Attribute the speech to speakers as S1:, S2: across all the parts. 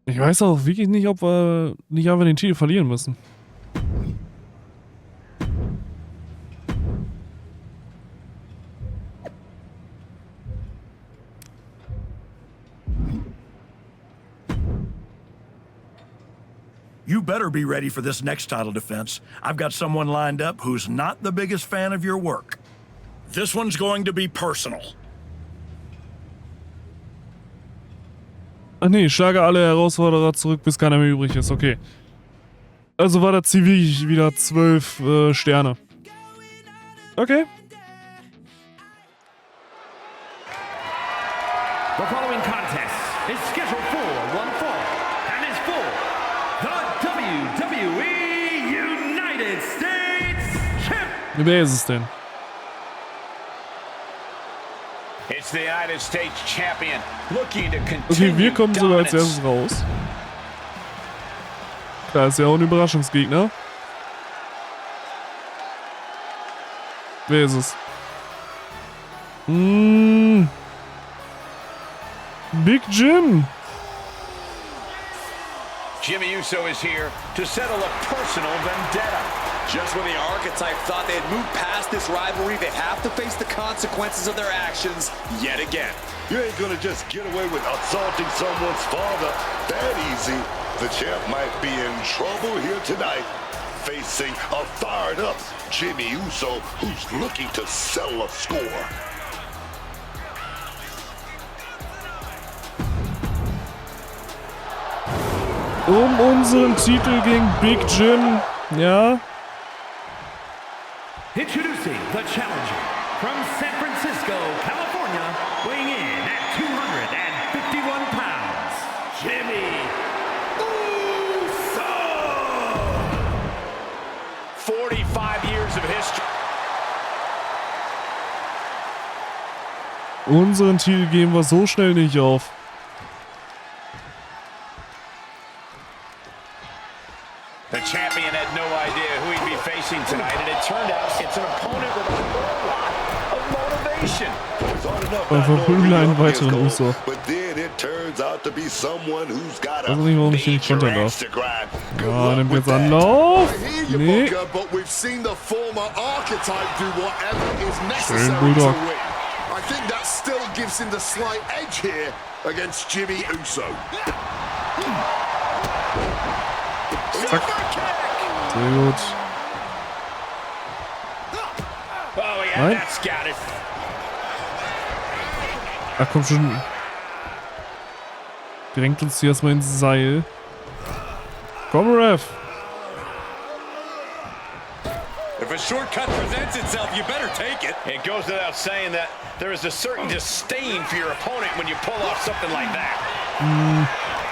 S1: Ich weiß auch wirklich nicht, ob wir nicht einfach den Titel verlieren müssen.
S2: You better be ready for this next title defense. I've got someone lined up who's not the biggest fan of your work. This one's going to be personal.
S1: Ach nee, schlage alle Herausforderer zurück, bis keiner mehr übrig ist. Okay. Also war das Ziel wieder 12 Sterne. Okay.
S3: The following contest is scheduled for one fall and is for the WWE United States Champion.
S1: Wer ist es denn?
S4: It's the United States Champion looking to continue.
S1: Okay, wir kommen sogar als erstes raus. Klar, ist ja auch ein Überraschungsgegner. Wer ist es? Big Jim.
S4: Jimmy Uso is here to settle a personal vendetta.
S5: Just when the archetype thought they had moved past this rivalry, they have to face the consequences of their actions yet again.
S6: You ain't gonna just get away with assaulting someone's father that easy. The champ might be in trouble here tonight, facing a fired up Jimmy Uso who's looking to settle a score.
S1: Unseren Titel gegen Big Jim. Ja.
S3: Introducing the challenger from San Francisco, California, weighing in at 251 pounds, Jimmy Uso!
S4: 45 years of history.
S1: Unseren Titel geben wir so schnell nicht auf.
S4: The champion had no idea who he'd be facing tonight, and it turned out it's an opponent with a whole lot of motivation.
S1: Und verprügeln einen weiteren Uso. Ich weiß nicht, warum ich den nicht kontern darf. Ja, nimmt jetzt Anlauf. Nee. Schön, Bulldog.
S6: I think that still gives him the slight edge here against Jimmy Uso.
S1: Zack. Sehr gut.
S4: Oh, yeah,
S1: Nein.
S4: that's got it.
S1: Ach komm schon. Drängt uns hier erstmal ins Seil. Komm, Ref.
S5: If a shortcut presents itself, you better take it.
S4: It goes without saying that there is a certain disdain for your opponent when you pull off something like that.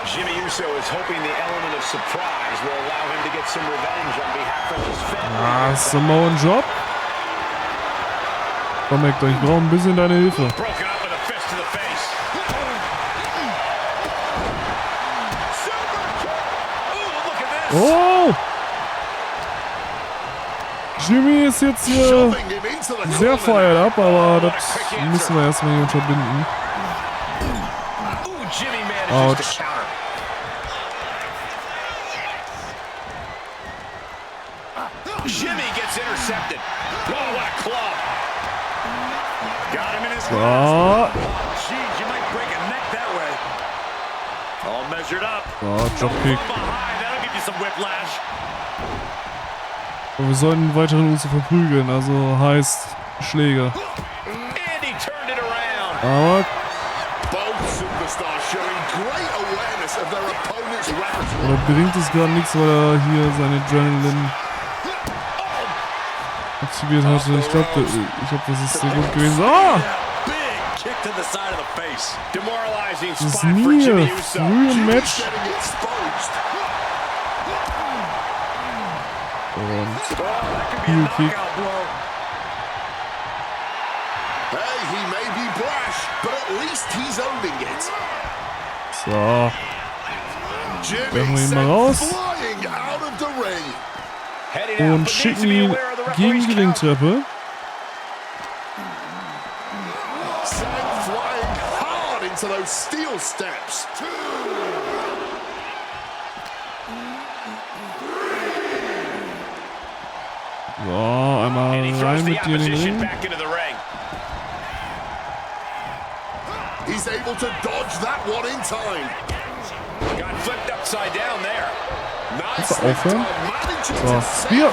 S4: Jimmy Uso is hoping the element of surprise will allow him to get some revenge on behalf of his family.
S1: Ah, Samoan Drop. Komm, Hector, ich brauche ein bisschen deine Hilfe.
S4: Broken up with a fist to the face.
S1: Oh! Jimmy ist jetzt hier sehr fired up, aber das müssen wir erstmal hier unterbinden. Autsch.
S4: Jimmy gets intercepted. Oh, what a club. Got him in his
S1: So.
S4: Jeez, you might break a neck that way. All measured up.
S1: So, Dropkick.
S4: From behind, that'll give you some whiplash.
S1: Und wir sollten einen weiteren Uso verprügeln, also heißt Schläge.
S4: And he turned it around.
S1: Aber oder bringt es gerade nichts, weil er hier seine Adrenaline aktiviert hatte. Ich glaube, das ist sehr gut gewesen. Ah! Das ist nie früh im Match. Und Heel Kick. So. Werfen wir ihn mal raus. Und schicken ihn gegen die Ringtreppe. So, einmal rein mit dir in den Ring.
S6: He's able to dodge that one in time.
S4: Got flipped upside down there.
S1: Kannst du aufhören? So, Spear.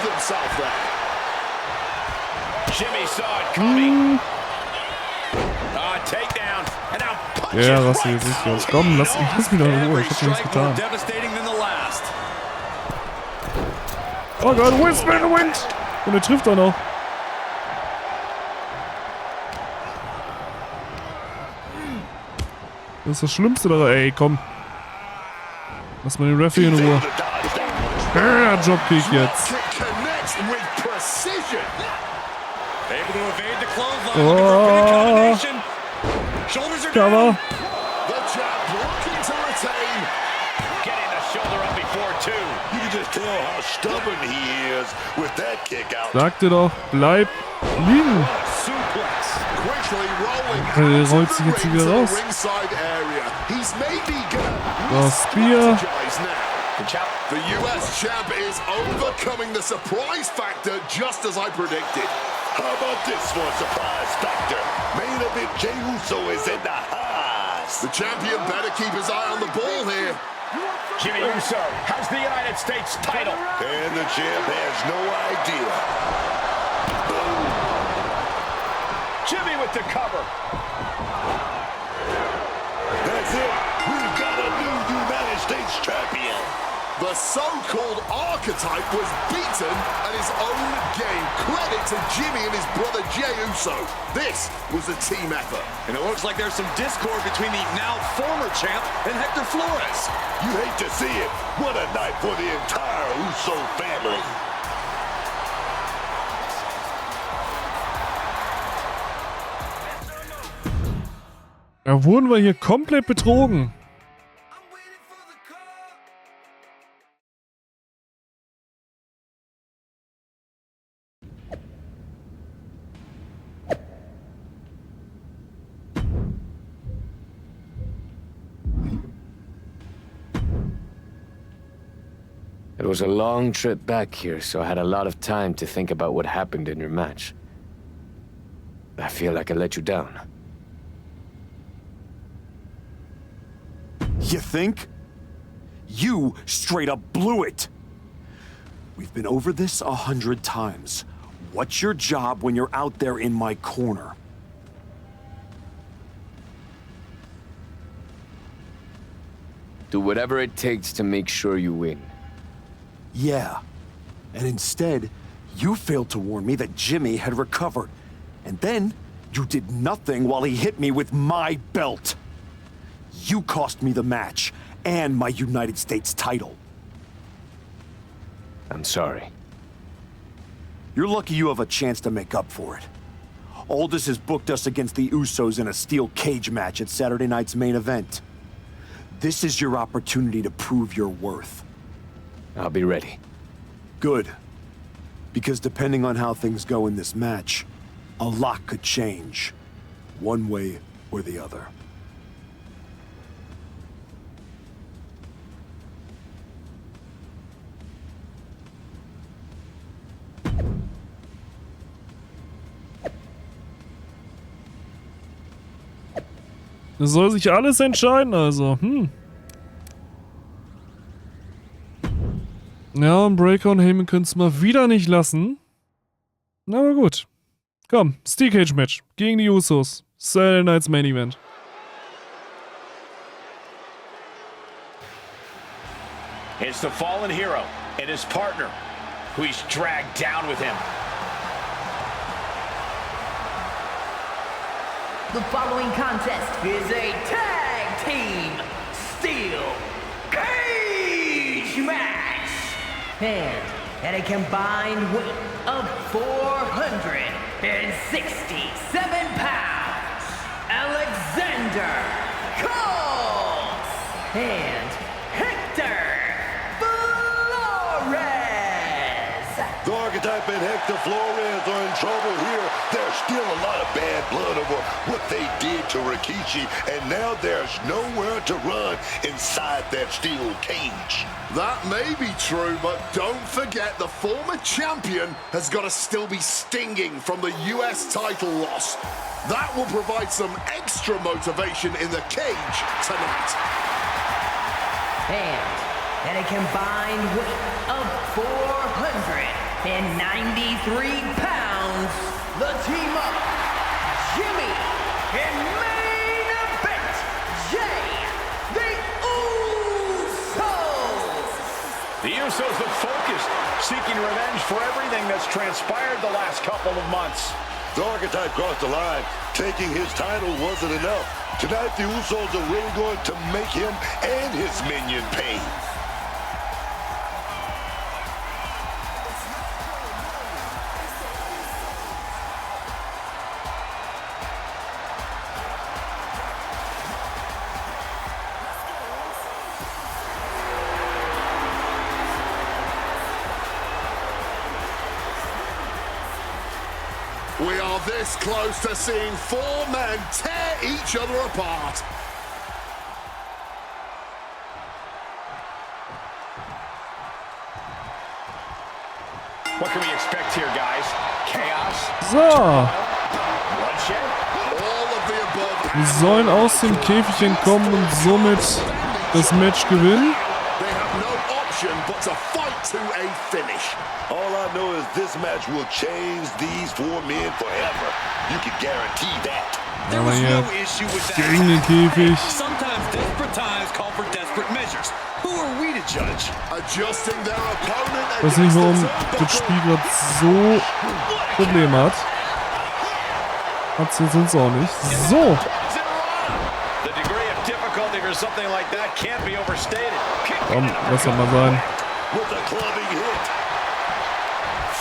S4: Jimmy saw it coming. Takedown. And now punches.
S1: Ja, raste jetzt nicht los. Komm, lass mich doch in Ruhe. Ich hab schon nichts getan. Oh Gott, Wind! Und er trifft auch noch. Das ist das Schlimmste daran. Ey, komm. Lass mal den Referee in Ruhe. Ja, Dropkick jetzt. Oh. Cover. Sag dir doch, bleib liegen. Er rollt sich jetzt wieder raus. So, Spear.
S6: The US champ is overcoming the surprise factor just as I predicted. How about this for a surprise factor? Main event Jey Uso is in the house. The champion better keep his eye on the ball here.
S4: Jimmy Uso has the United States title.
S6: And the champ has no idea. Boom.
S4: Jimmy with the cover.
S6: That's it. We've got a new United States champion. The so-called archetype was beaten at his own game. Credit to Jimmy and his brother Jey Uso. This was a team effort.
S5: And it looks like there's some discord between the now former champ and Hector Flores.
S6: You hate to see it. What a night for the entire Uso family.
S1: Da wurden wir hier komplett betrogen.
S7: It was a long trip back here, so I had a lot of time to think about what happened in your match. I feel like I let you down.
S8: You think? You straight up blew it! We've been over this 100 times. What's your job when you're out there in my corner?
S7: Do whatever it takes to make sure you win.
S8: Yeah. And instead, you failed to warn me that Jimmy had recovered. And then, you did nothing while he hit me with my belt. You cost me the match, and my United States title.
S7: I'm sorry.
S8: You're lucky you have a chance to make up for it. Aldous has booked us against the Usos in a steel cage match at Saturday night's main event. This is your opportunity to prove your worth.
S7: I'll be ready.
S8: Good. Because depending on how things go in this match, a lot could change. One way or the other.
S1: Das soll sich alles entscheiden, also. Ja, und Breaker und Heyman können es mal wieder nicht lassen. Na, aber gut. Komm, Steel Cage Match gegen die Usos. Saturday Night's Main Event.
S4: It's the fallen hero and his partner, who he's dragged down with him.
S9: The following contest is a tag team steel cage match. And at a combined weight of 467 pounds, Alexander Coles and Hector Flores.
S6: The Archetype and Hector Flores are in trouble here. There's still a lot of bad blood over what they did to Rikishi, and now there's nowhere to run inside that steel cage.
S10: That may be true, but don't forget the former champion has got to still be stinging from the US title loss. That will provide some extra motivation in the cage tonight.
S9: And at a combined weight of 493 pounds, the team up, Jimmy and main event, Jay, the Usos.
S4: The Usos look focused, seeking revenge for everything that's transpired the last couple of months.
S6: The Archetype crossed the line. Taking his title wasn't enough. Tonight, the Usos are really going to make him and his minion pay.
S10: We are this close to seeing four men tear each other apart.
S4: What can we expect here, guys? Chaos?
S1: So,
S4: Bloodshed?
S10: All of the above.
S1: wir sollen aus dem Käfig entkommen und somit das Match gewinnen.
S10: They have no option but to fight to a finish.
S6: All I know is this match will change these four men forever. You can guarantee that.
S5: There was no issue with that.
S1: Gegen den Käfig.
S5: Sometimes desperate times call for desperate measures. Who are we to judge?
S10: Adjusting their opponent.
S1: Ich weiß nicht, warum das Spiel gerade so Probleme hat. Hat's jetzt sonst auch nicht. So.
S4: The degree of difficulty for something like that can't be overstated.
S1: Komm, lass doch mal sein.
S6: With a clubbing hit.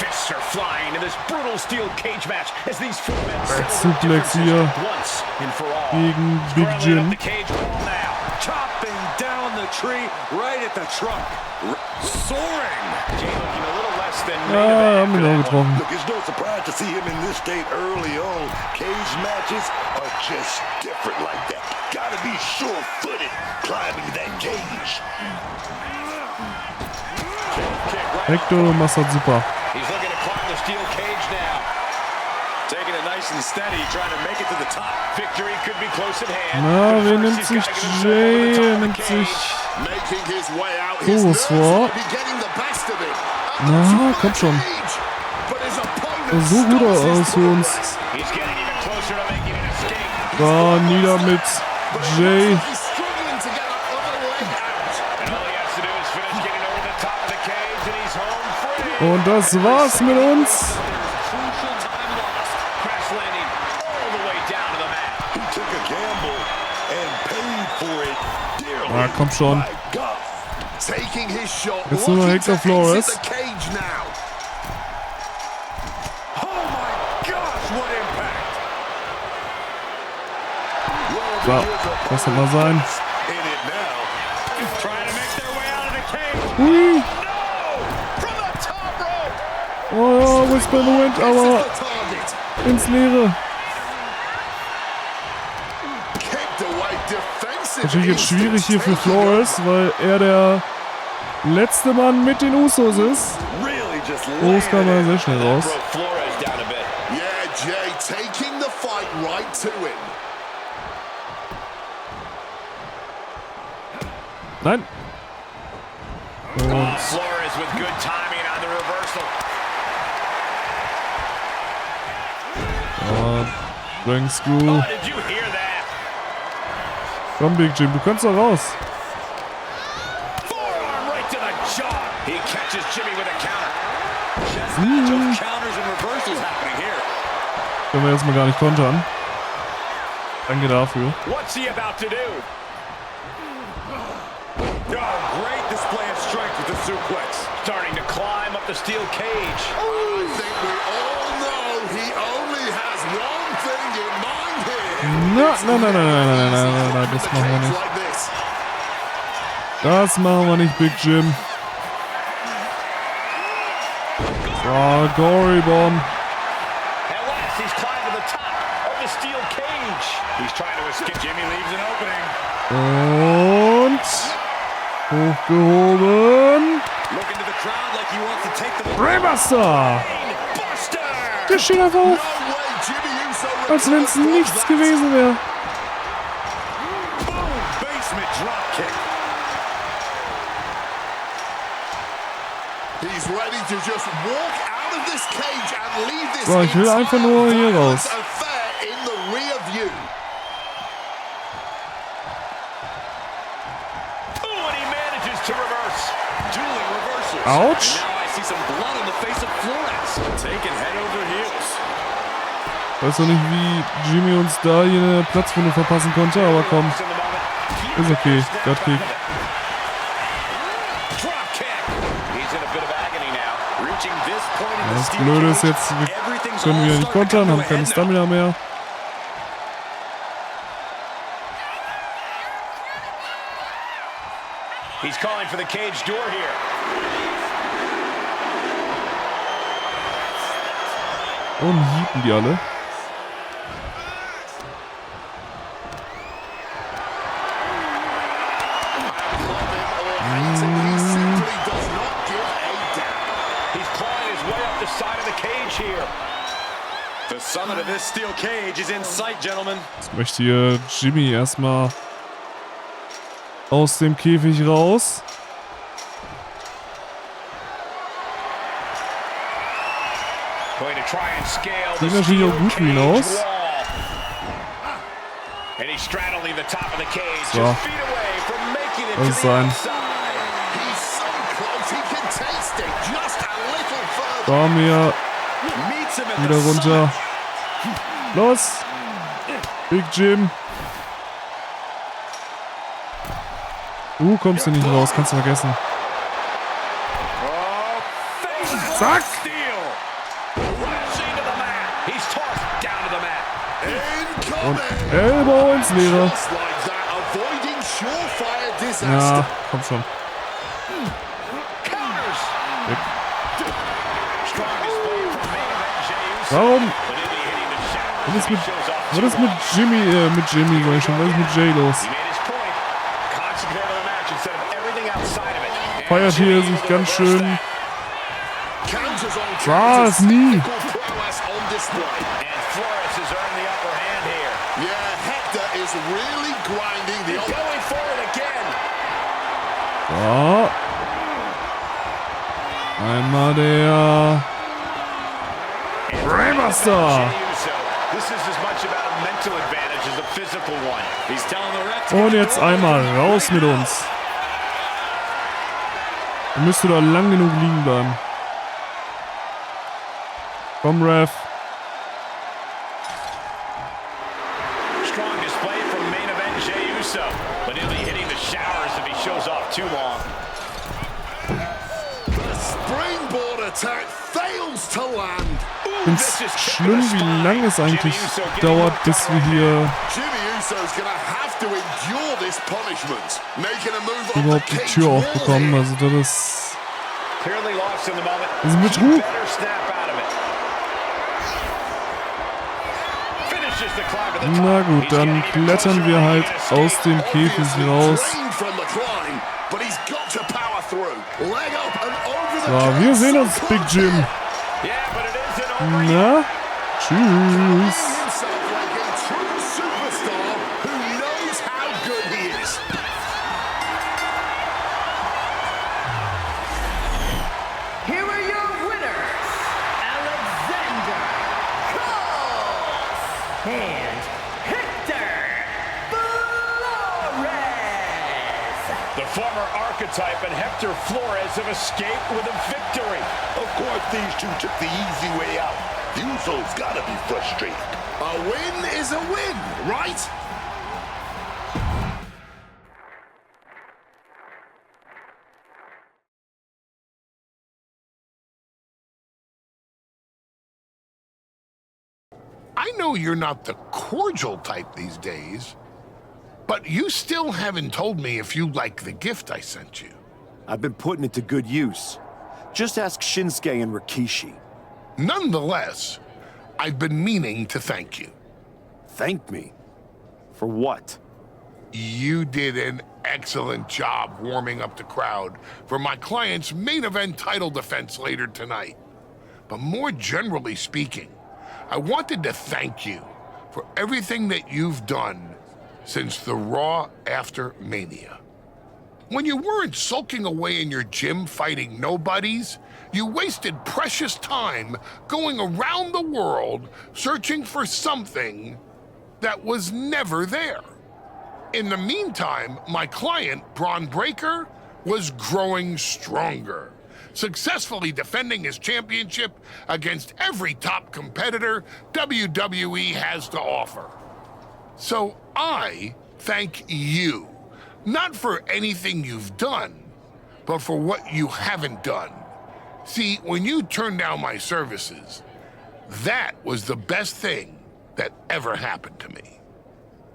S4: Fists are flying in this brutal steel cage match as these four men
S1: Suplex hier
S4: once and for all.
S1: gegen Big Jim.
S4: The cage wall now.
S5: Chopping down the tree right at the trunk. Soaring.
S4: Jay looking a little less than
S1: Ja, haben wir auch getroffen.
S6: Look, it's no surprise to see him in this state early on. Cage matches are just different like that. Gotta be sure-footed climbing that cage.
S1: Hector, du machst das super.
S4: He's looking to climb the steel cage now.
S5: Taking it nice and steady, trying to make it to the top.
S4: Victory could be close at hand.
S1: Na, wer nimmt sich Jay? Er nimmt sich
S10: Making his way out. His
S1: Horus
S10: nerves
S1: vor.
S10: might be getting the best of him.
S1: Na, komm schon.
S10: But his opponent
S1: Sah so gut
S10: stops his
S1: aus für uns.
S10: progress.
S4: He's getting even closer to making an escape.
S1: So, nieder mit Jay.
S10: He's struggling to get that other leg out.
S4: And all he has to do is finish getting over the top of the cage and he's home free.
S1: Und das war's mit uns.
S4: Crucial time lost. Crash landing all the way down to the mat.
S6: He took a gamble and paid for it dearly.
S1: Ah, komm schon.
S6: My God.
S10: Taking his shot.
S1: Jetzt nur noch
S10: looking
S1: Hector
S10: to
S1: Flores.
S10: exit the cage now.
S4: Oh my gosh, what impact.
S1: So, lass das mal sein.
S6: In it now.
S4: Trying to make their way out of the cage.
S1: Hui.
S4: No! From the top rope.
S1: Oh ja, Whisper in the Wind, aber
S10: The target.
S1: ins Leere.
S10: Kicked away defensive.
S1: Natürlich jetzt schwierig hier für Flores, weil er der letzte Mann mit den Usos ist.
S6: Really just
S1: Flores kam da sehr schnell raus.
S4: Broke Flores down a bit.
S10: Yeah, Jay taking the fight right to him.
S1: Nein. Und
S4: Flores with good timing on the reversal.
S1: Bring Screw.
S4: Oh, did you hear that?
S1: Komm, Big Jim, du kannst doch raus.
S4: Forearm right to the jaw. He catches Jimmy with a counter.
S5: Counters and reversals happening here.
S1: Können wir jetzt mal gar nicht kontern. Danke dafür.
S4: What's he about to do?
S5: Oh, great display of strength with the suplex.
S4: Starting to climb up the steel cage.
S10: I think we all know he only has one thing in mind here.
S1: Nein, das machen wir nicht.
S10: Like this.
S1: Das machen wir nicht, Big Jim. So, Oh, Gory Bomb.
S4: At last, he's climbed to the top of the steel cage. He's trying to escape. Jimmy leaves an opening.
S1: Und hochgehoben.
S5: Look into the crowd like he wants to take the
S1: Brainbuster. Der steht einfach auf, als wenn es nichts gewesen wäre.
S10: Basement dropkick. He's ready to just walk out of this cage and leave this
S1: So, ich will einfach nur hier raus.
S10: affair in the rear view.
S4: Oh, and he manages to reverse.
S5: dueling reversals.
S1: Ouch.
S5: And now I see some blood on the face of Florence. Taking head over heels.
S1: Weiß noch nicht, wie Jimmy uns da hier eine Platzwunde verpassen konnte, aber komm. Ist okay. Gutkick. Das Blöde ist jetzt, wir können wieder nicht kontern, haben keine Stamina mehr.
S4: He's calling for the cage door here.
S1: Und hiepen die alle. Jetzt möchte hier Jimmy erstmal aus dem Käfig raus. Sieht natürlich auch gut für ihn aus. So. Das ist sein. Komm hier. Wieder runter. Los. Big Jim. Kommst du nicht raus. Kannst du vergessen. Zack. Und Elbow ins Leere. Ja, komm schon. Weg. Warum? Was ist mit Jimmy sag ich schon, was ist mit Jay los? Feiert hier sich ganz schön. Was? Nie. So. Einmal der Brainbuster. Und jetzt einmal raus mit uns. Du müsste da lang genug liegen bleiben. Komm, Ref. Ich find's schlimm, wie lange es eigentlich dauert, bis wir hier überhaupt die Tür aufbekommen. Also das ist ein Betrug. Na gut, dann klettern wir halt aus dem Käfig raus. So, wir sehen uns, Big Jim. Na, tschüss.
S4: And Hector Flores have escaped with a victory.
S6: Of course, these two took the easy way out. The Usos gotta be frustrated.
S10: A win is a win, right?
S11: I know you're not the cordial type these days, but you still haven't told me if you like the gift I sent you.
S8: I've been putting it to good use. Just ask Shinsuke and Rikishi.
S11: Nonetheless, I've been meaning to thank you.
S8: Thank me? For what?
S11: You did an excellent job warming up the crowd for my client's main event title defense later tonight. But more generally speaking, I wanted to thank you for everything that you've done since the Raw after Mania. When you weren't sulking away in your gym fighting nobodies, you wasted precious time going around the world searching for something that was never there. In the meantime, my client, Braun Breaker, was growing stronger, successfully defending his championship against every top competitor WWE has to offer. So I thank you, not for anything you've done, but for what you haven't done. See, when you turned down my services, that was the best thing that ever happened to me.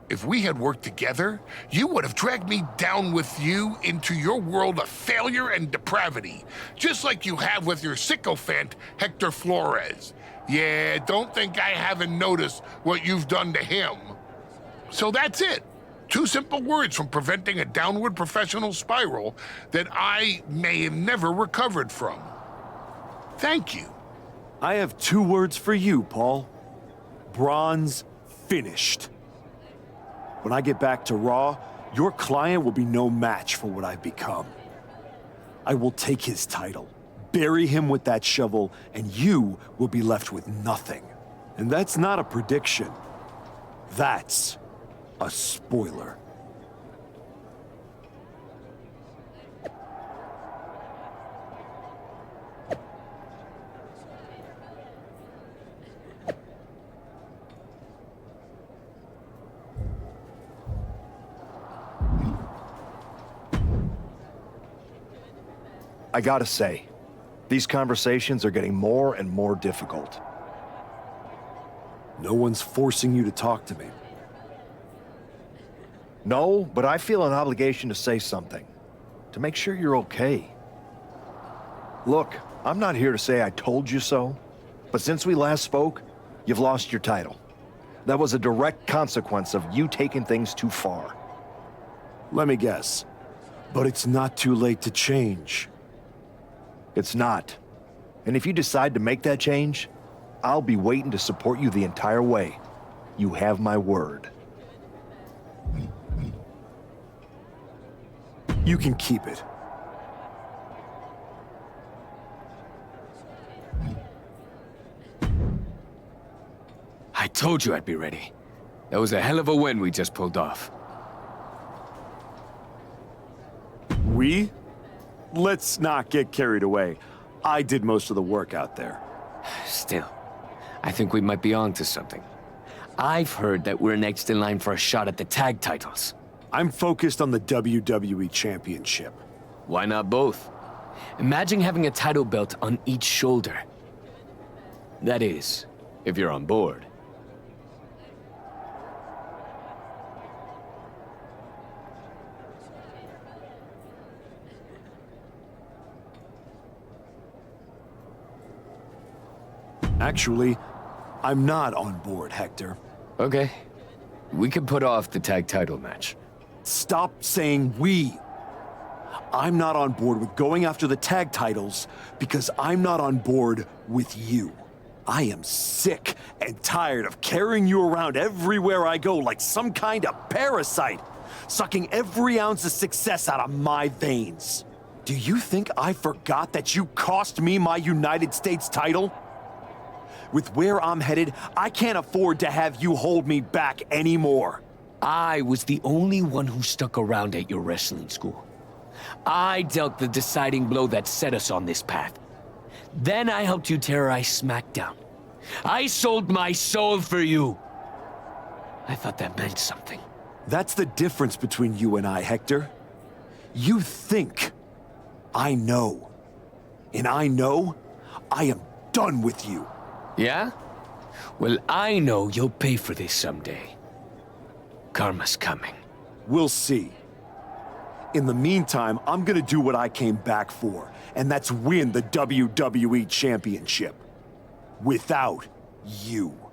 S11: If we had worked together, you would have dragged me down with you into your world of failure and depravity, just like you have with your sycophant, Hector Flores. Yeah, don't think I haven't noticed what you've done to him. So that's it. 2 simple words from preventing a downward professional spiral that I may have never recovered from. Thank you.
S8: I have 2 words for you, Paul. Braun's finished. When I get back to Raw, your client will be no match for what I've become. I will take his title, bury him with that shovel, and you will be left with nothing. And that's not a prediction. That's a spoiler.
S12: I gotta say, these conversations are getting more and more difficult.
S8: No one's forcing you to talk to me.
S12: No, but I feel an obligation to say something, to make sure you're okay. Look, I'm not here to say I told you so, but since we last spoke, you've lost your title. That was a direct consequence of you taking things too far.
S8: Let me guess, but it's not too late to change.
S12: It's not. And if you decide to make that change, I'll be waiting to support you the entire way. You have my word.
S8: You can keep it.
S7: I told you I'd be ready. That was a hell of a win we just pulled off.
S8: We? Let's not get carried away. I did most of the work out there.
S7: Still, I think we might be onto something. I've heard that we're next in line for a shot at the tag titles.
S8: I'm focused on the WWE Championship.
S7: Why not both? Imagine having a title belt on each shoulder. That is, if you're on board.
S8: Actually, I'm not on board, Hector.
S7: Okay. We can put off the tag title match.
S8: Stop saying we. I'm not on board with going after the tag titles because I'm not on board with you. I am sick and tired of carrying you around everywhere I go like some kind of parasite, sucking every ounce of success out of my veins. Do you think I forgot that you cost me my United States title? With where I'm headed, I can't afford to have you hold me back anymore.
S7: I was the only one who stuck around at your wrestling school. I dealt the deciding blow that set us on this path. Then I helped you terrorize SmackDown. I sold my soul for you. I thought that meant something.
S8: That's the difference between you and I, Hector. You think. I know. And I know I am done with you.
S7: Yeah? Well, I know you'll pay for this someday. Karma's coming.
S8: We'll see. In the meantime, I'm gonna do what I came back for, and that's win the WWE Championship. Without you.